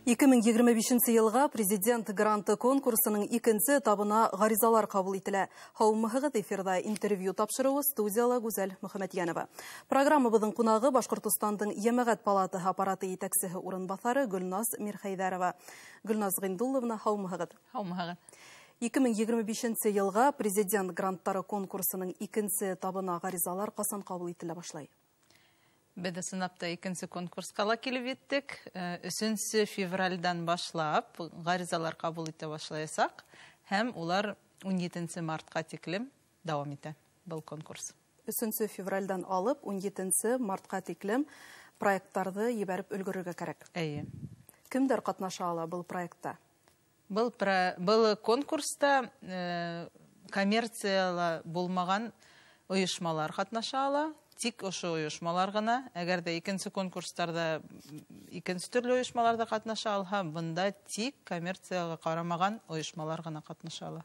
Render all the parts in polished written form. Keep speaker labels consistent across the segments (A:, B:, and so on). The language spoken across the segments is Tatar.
A: 2025 елга президент гранты конкурсының икенче этабына гаризалар кабул ителә. Хаумыгыз эфирда интервью тапшыруы студияла Гүзәл Мөхәммәтьянова. Программабызның кунагы Башкортостандың Ямагат палаты аппараты итәкчесе урынбасары Гөлназ Мирхәйдәрова. Гөлназ Гыйндулловна, хаумыгыз.
B: Хаумыгыз.
A: 2025 елга президент гранттары конкурсының икенче этабына гаризалар касан кабул ителә башлай?
B: Біз сынапта екінші конкурсқа келіп еттік. 3 февральдан башлап, ғаризалар қабыл ете башлайсақ, һәм олар 17 мартқа теклем дауам ете бұл конкурс.
A: 3 февральдан алып, 17 мартқа теклем проекттарды ебәріп үлгірігі кәрек.
B: Әйе.
A: Кімдер қатнаша ала бұл проектта?
B: Бұл конкурста коммерциялы болмаған ұйышмалар қатнаша ала. Тик ошо оешмалар гына, әгәр дә икенче конкурстарда икенче төрле оешмаларда катнаша алһа, бында тик коммерцияга карамаган оешмалар гына катнаша ала.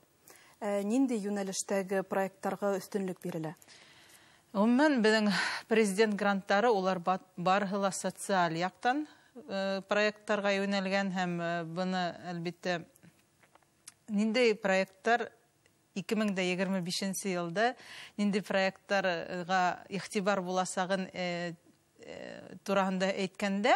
A: Нинди юнәлештәге проекттарга өстенлек бирелә?
B: Umuman безнең президент гранттары улар барыһы социаль яктан проекттарга юнәлгән һәм буны әлбәттә нинди проекттар 2025 елда нинди проекттарга игътибар буласагын турында әйткәндә,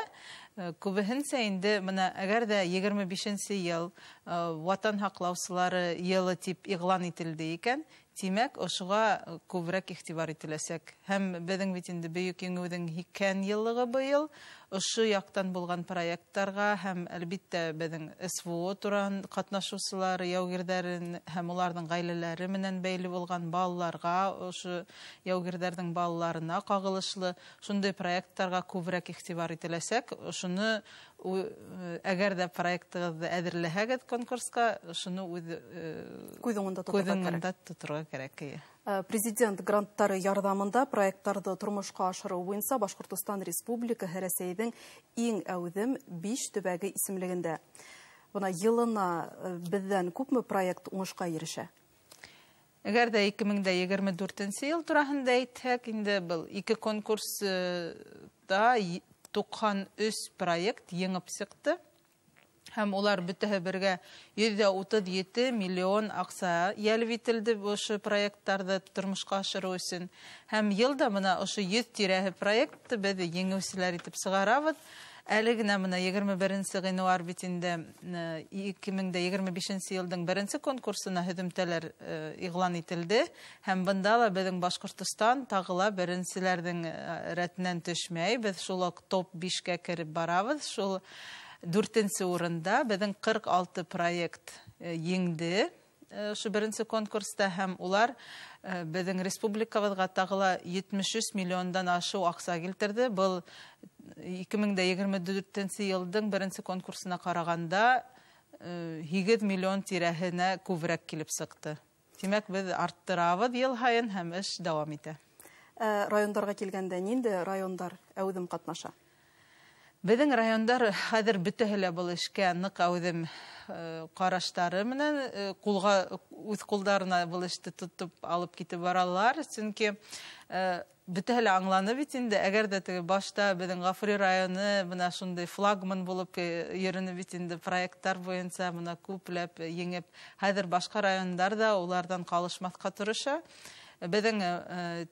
B: күбеһенчә инде менә әгәр дә 25 ел ватан хаклаучылары елы дип игълан ителде икән, димәк, ошыга күбрәк игътибар ителәсәк. Һәм безнең бит инде бөек еңүнең 2 еллыгы быел ошо яктан булган проекттарга һәм әлбәттә безнең СВО туран катнашучылар, яугирдәрен һәм уларның гаиләләре менән бәйле булган балаларга, ошо яугирдәрнең балаларына кагылышлы шундый проекттарга күбрәк игътибар ителәсәк, ошоны әгәр дә проектыгызды әзерләһәгез конкурска, шуны күзеңдә тотырга кирәк.
A: Президент гранттары ярдәмендә проекттарды тормышка ашыру буенча Башкортстан Республикасы Рәсәйнең иң әүдем 5 төбәге исемлегендә. Буна елына бездән күпме проект уңышка ирешә?
B: Әгәр дә 2024 ел турында әйтсәк, инде бу 2 конкурста 93 проект еңеп чыкты. Һәм улар бөтәһе бергә 137 миллион акча ялып ителде ошо проекттарды тормышка ашыру өчен. Һәм елда менә ошо 100 тирәһе проектты без еңүчеләр итеп чыгарабыз. Әле генә менә 21 гыйнвар битендә 2025 елның 1 конкурсына һөҗүмтәләр игълан ителде. Һәм бында ла безнең Башкортстан тагыла беренчеләрнең рәтеннән төшмәй. Без шул топ 5-кә кереп барабыз. Шул 4-нче урында безнең 46 проект еңде шу беренче конкурста һәм улар безнең республикабызга тагыла 73 миллиондан ашу акча килтерде. Бу 2024 елның 1 конкурсына караганда 7 миллион тирәһенә күбрәк килеп чыкты. Димәк, без арттырабыз ел һайын һәм эш дәвам итә.
A: Районнарга килгәндә нинди районнар әүдем катнаша?
B: Безнең райондар хәзер бөтәһе лә бу эшкә нык әүдем караштары менән үз кулларына бу эште тотып алып китеп баралар. Чөнки бөтәһе лә аңланып бит инде, әгәр дә башта безнең Гафури районы менә шундый флагман булып йөренеп бит инде проекттар буенча менә күпләп еңеп, хәзер башка районнар да улардан калышмаска тырыша. Безнең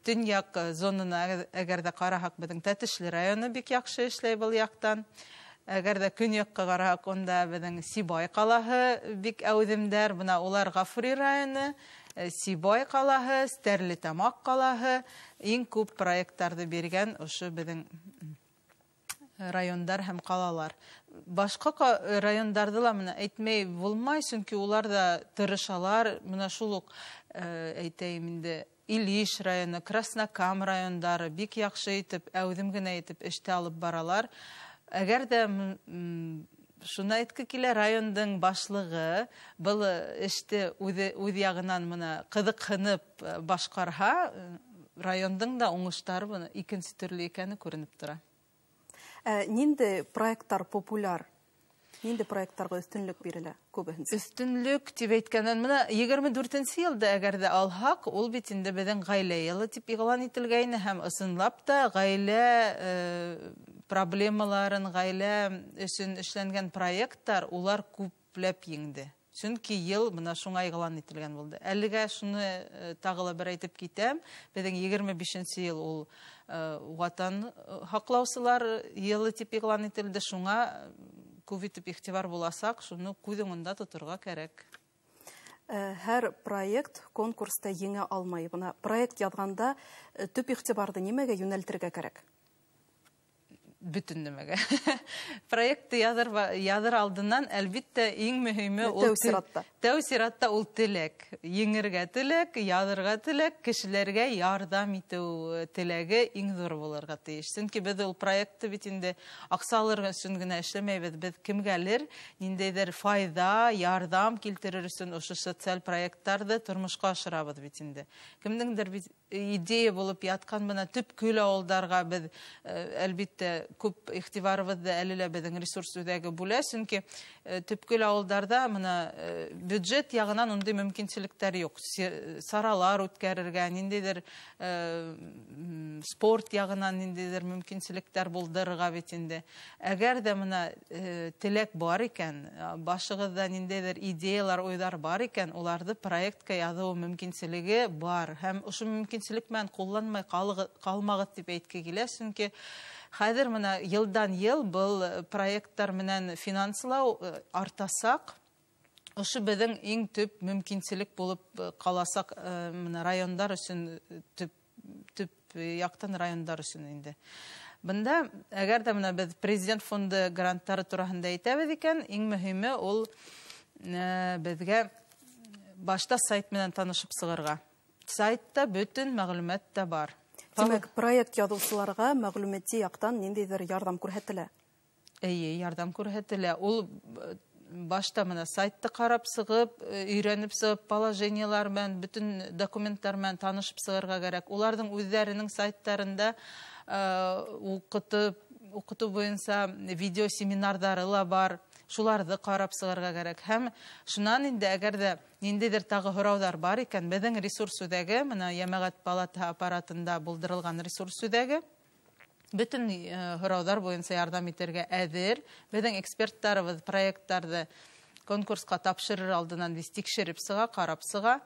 B: төньяк зонаны әгәр дә караһак, безнең Тәтешле районы бик яхшы эшләй бул яктан. Әгәр дә көньякка караһак, онда безнең Сибай калаһы бик әүдемдәр. Буна улар Гафури районы, Сибай калаһы, Стәрлетамак калаһы иң күп проекттарды биргән ошо безнең райондар һәм калалар. Башка райондарды ла менә әйтмәй булмай, чөнки улар да тырышалар. Менә шул ук әйтәйем инде Илиш районы, Краснокам райондары бик яхшы итеп, әүдем генә итеп эштә алып баралар. Әгәр дә шуны әйткә килә, райондың башлыгы был эште үз ягыннан менә кызыксынып башкарһа, райондың да уңыштары буны икенче төрле икәне күренеп тора.
A: Нинди проекттар популяр? Нинди проекттарга өстенлек бирелә күбенчә?
B: Өстенлек дип әйткәндән менә 24 елда әгәр дә алһак, ул бит инде безнең гаилә елы дип игълан ителгәйне һәм ысынлап та гаилә проблемаларын, ғайлә өсөн эшләнгән проекттар, улар күпләп еңді. Чөнки ел мына шуңа игълан ителгән булды. Әлегә шуны тагыла бер әйтеп китәм. Безнең 25нче ел ул ватан хаклаусылар елы дип игълан ителде. Шуңа күп итеп игътибар буласак, шуны күз уңында тотырга кирәк.
A: Һәр проект конкурста еңә алмай. Бuna проект язганда төп игътибарды нимәгә юнәлтергә кирәк?
B: Bütün demege. Proyekti yazır aldığından elbette en mühimi tevsiratta ol tilek. Yengirge tilek, yazırga tilek, kişilerge yardım etiu tilegi en zor bulurga tiyiş. Çünkü biz ol proyekti bitinde aksalırga süngüne işlemeybiz. Biz kim gelir, nindeydir fayda, yardım kiltirirsin o sosyal proyektlarda turmuşqa aşırabız bitinde. Kimdindir bir ideya bulup yatkan bana tüp köle oldarga biz elbette көп ихтибарыбызды әлелә безнең ресурс үзәге бүлә, чөнки төпкөл авылдарда мына бюджет ягынан ундай мөмкинчелектәр юк. Саралар үткәрергә, ниндидер спорт ягынан ниндидер мөмкинчелектәр булдырырга бит инде. Әгәр дә мына теләк бар икән, башыгызда ниндидер идеялар, уйлар бар икән, уларны проектка язу мөмкинчелеге бар. Һәм ошо мөмкинчелек белән кулланмай калмагыз дип әйткә килә, чөнки хәзер мына елдан ел был проекттар менән финанслау артасак, ошо безнең иң төп мөмкинчелек булып каласак, мына райондар өчен төп яктан райондар өчен инде. Бында әгәр дә менә без президент фонды гранттары турында әйтәбез икән, иң мөһиме ул безгә башта сайт менән танышып сыгырга. Сайтта бүтән мәгълүмат та бар.
A: Демәк, проект язучыларга мәгълүмати яктан ниндидер ярдәм күрһәтелә?
B: Ярдәм күрһәтелә. Ул башта менә сайтты карап сыгып, өйрәнеп сыгып, положениялар белән, бүтән документлар белән танышып сыгырга кирәк. Уларның үзләренең сайтларында укыту буенча видео семинарлары ла бар. Шуларны карап сыгырга кирәк. Һәм шуннан инде әгәр дә ниндидер тагы һораулар бар икән, безнең ресурс үзәге, менә Ямагат палата аппаратында булдырылган ресурс үзәге, бүтән һораулар буенча ярдәм итәргә әзер. Безнең экспертларыбыз проектларны конкурска тапшырыр алдыннан тикшереп сыга, карап сыга,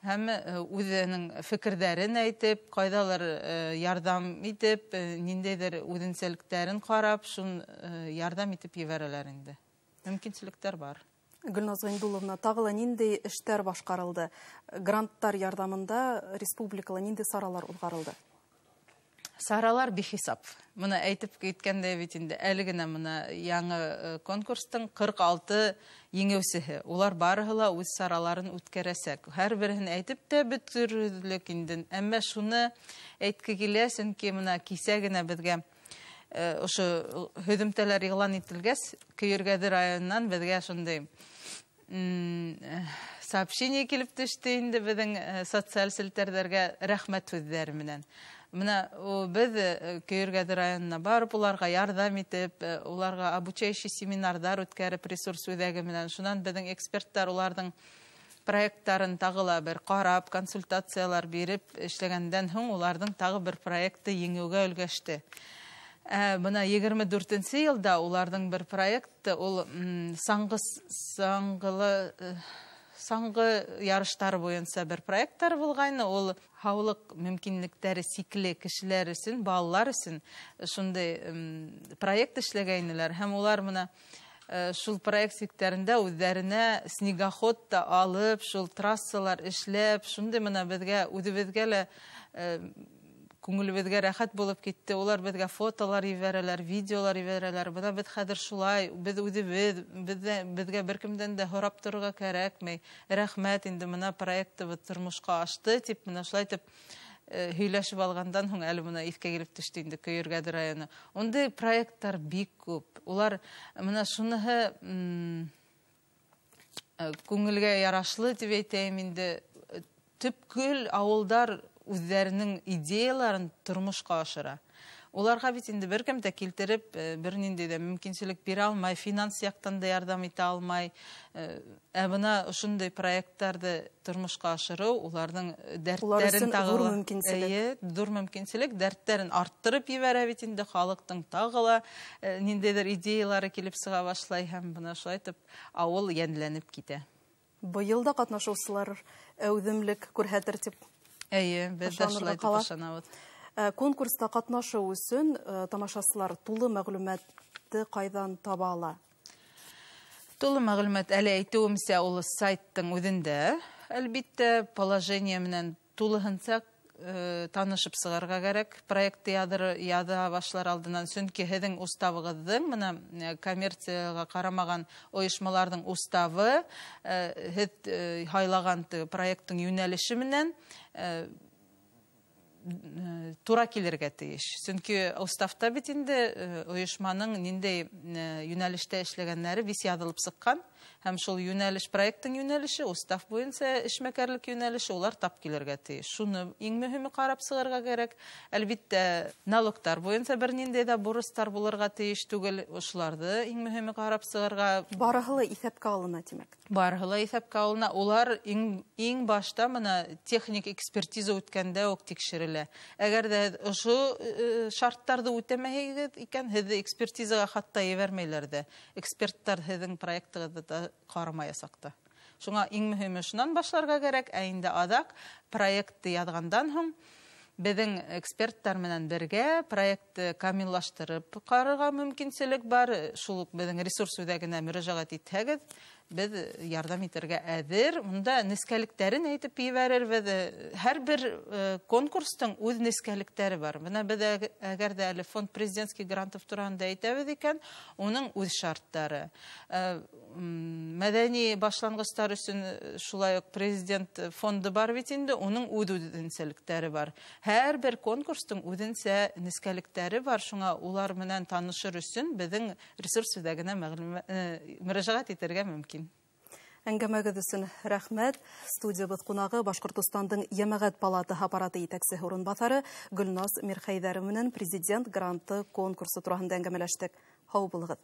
B: һәм үзенең фикерләрен әйтеп, кайдалар ярдәм итеп, ниндидер үзенчәлекләрен карап, шун ярдәм итеп ебәрәләр инде. Мөмкинчелектәр бар.
A: Гөлназ Гайдулловна, тагыла нинди эшләр башкарылды? Гранттар ярдәмендә республикала нинди саралар узгарылды?
B: Саралар бихисап. Моны әйтеп киткәндә бит инде әлегенә моны яңа конкурстың 46 еңеүсеһе. Улар барыһы үз сараларын үткәрәсәк. Һәр берен әйтеп тә бетерерлек инде. Әмма шуны әйткә килә, чөнки моны кисәгенә безгә ошо хөдүмтәләр игълан ителгәс, Көйөргәде районыннан безгә шундый сообщение килеп төште инде безнең социаль селтәрләргә рәхмәт сүзләре менән. Менә без Көйөргәде районына барып, уларга ярдәм итеп, уларга обучающий семинарлар үткәреп ресурс үзәге менән, шуннан безнең экспертлар уларның проекттарын тагыла бер карап, консультациялар биреп эшләгәндән соң уларның тагы бер проекты еңүгә өлгәште. Бына 24нче елда уларның бер проекты, ул саңгы ярыштар буенча бер проекттар булган. Ул һаулык мөмкинлекләре сикле кешеләр өчен, балалар өчен шундый проект эшләгәннәр. Һәм улар мына шул проектларында үзләренә снегоход та алып, шул трассалар эшләп, шундый мына безгә үзебезгә күңелебезгә рәхәт булып китте. Улар безгә фотолар ибәрәләр, видеолар ибәрәләр. Бuna без хәзер шулай, без үзебез, безгә беркемдән дә һорап торырга кирәкми. Рәхмәт, инде моны проектты тормышка ашты дип, моны шулай итеп һөйләшеп алгандан соң әле моны искә килеп төште инде Көйөргәде районы. Ондай проекттар бик күп. Улар моны шуныһы күңелгә ярашлы дип әйтәм инде. Төпкөл авылдар үзләренең идеяларын тормышка ашыра. Уларга бит инде беркем дә килтереп, бер нинди дә мөмкинчелек бирә алмай, финанс яктан да ярдәм итә алмай. Бына шундый проектларны тормышка ашыру, уларның дәртләрен зур мөмкинчелек, дәртләрен арттырып ибәрә бит инде халыктың тагыла ниндидер идеялары килеп сыга башлай һәм бына шулай итеп авыл янләнеп китә.
A: Быел да катнашучылар әүдемлек күрһәтер дип.
B: Без дә шулай дип ышанабыз.
A: Конкурста катнашу өчен тамашачылар тулы мәгълүматты кайдан таба ала?
B: Тулы мәгълүмат әле әйтүемсә, ул сайттың үзендә. Әлбиттә, положение менән тулыһынча танышып сыгарга кирәк. Проектты яда башлар алдыннан, чөнки һезнең уставыгызның, менә коммерцияга карамаган оешмаларның уставы, һез хайлаган проекттың юнәлеше менән тура килергә тиеш. Чөнки уставта бит инде оешманың ниндәй юнәлештә эшләгәннәре бис язылып сыккан. Һәм шул юнәлеш, проекттың юнәлеше, устав буенча эшмәкәрлек юнәлеше улар тап килергә тиеш. Шуны иң мөһиме карап сыгарга кирәк. Әлбиттә, налогтар буенча бер ниндәй дә бурыстар булырга тиеш түгел. Ошларны иң мөһиме карап сыгарга.
A: Барыһы исәпкә алына, димәк.
B: Барыһы исәпкә алына. Улар иң башта менә техник экспертиза үткәндә үк тикшерелә. Әгәр дә ошо шарттарны үтәмәһәгез икән, һез экспертизага хатта ебәрмәйләр дә. Эксперттар һезнең проектыгызны карамаясакта. Шуңа иң мөһиме шуннан башларга кирәк, ә инде адак проектты язгандан соң безнең эксперттар менән бергә проектты камиллаштырып карарга мөмкинчелек бар. Шул безнең ресурс үзәгенә мөрәҗәгать итһәгез, без ярдәм итәргә әзер. Монда нескәлектәрен әйтеп ибәрербез. Һәрбер конкурстың үз нескәлектәре бар. Менә без әгәр дә әле фонд президентский грантов турында әйтәбез икән, уның үз шарттары. Мәдәни башлангычлар өчен шулай ук президент фонды бар бит инде, уның үз үзенчәлекләре бар. Һәрбер конкурстың үзенчә нескәлектәре бар. Шуңа улар менән танышыр өчен безнең ресурс үзәгенә мөрәҗәгать итәргә мөмкин.
A: Әңгәмәгез өчен рәхмәт. Студиябыз кунагы Башкортостандың Җәмәгать палатасы аппараты итәкчесе урынбасары Гөлназ Мирхәйдәрова менән президент гранты конкурсы турында әңгәмәләштек. Һау булыгыз.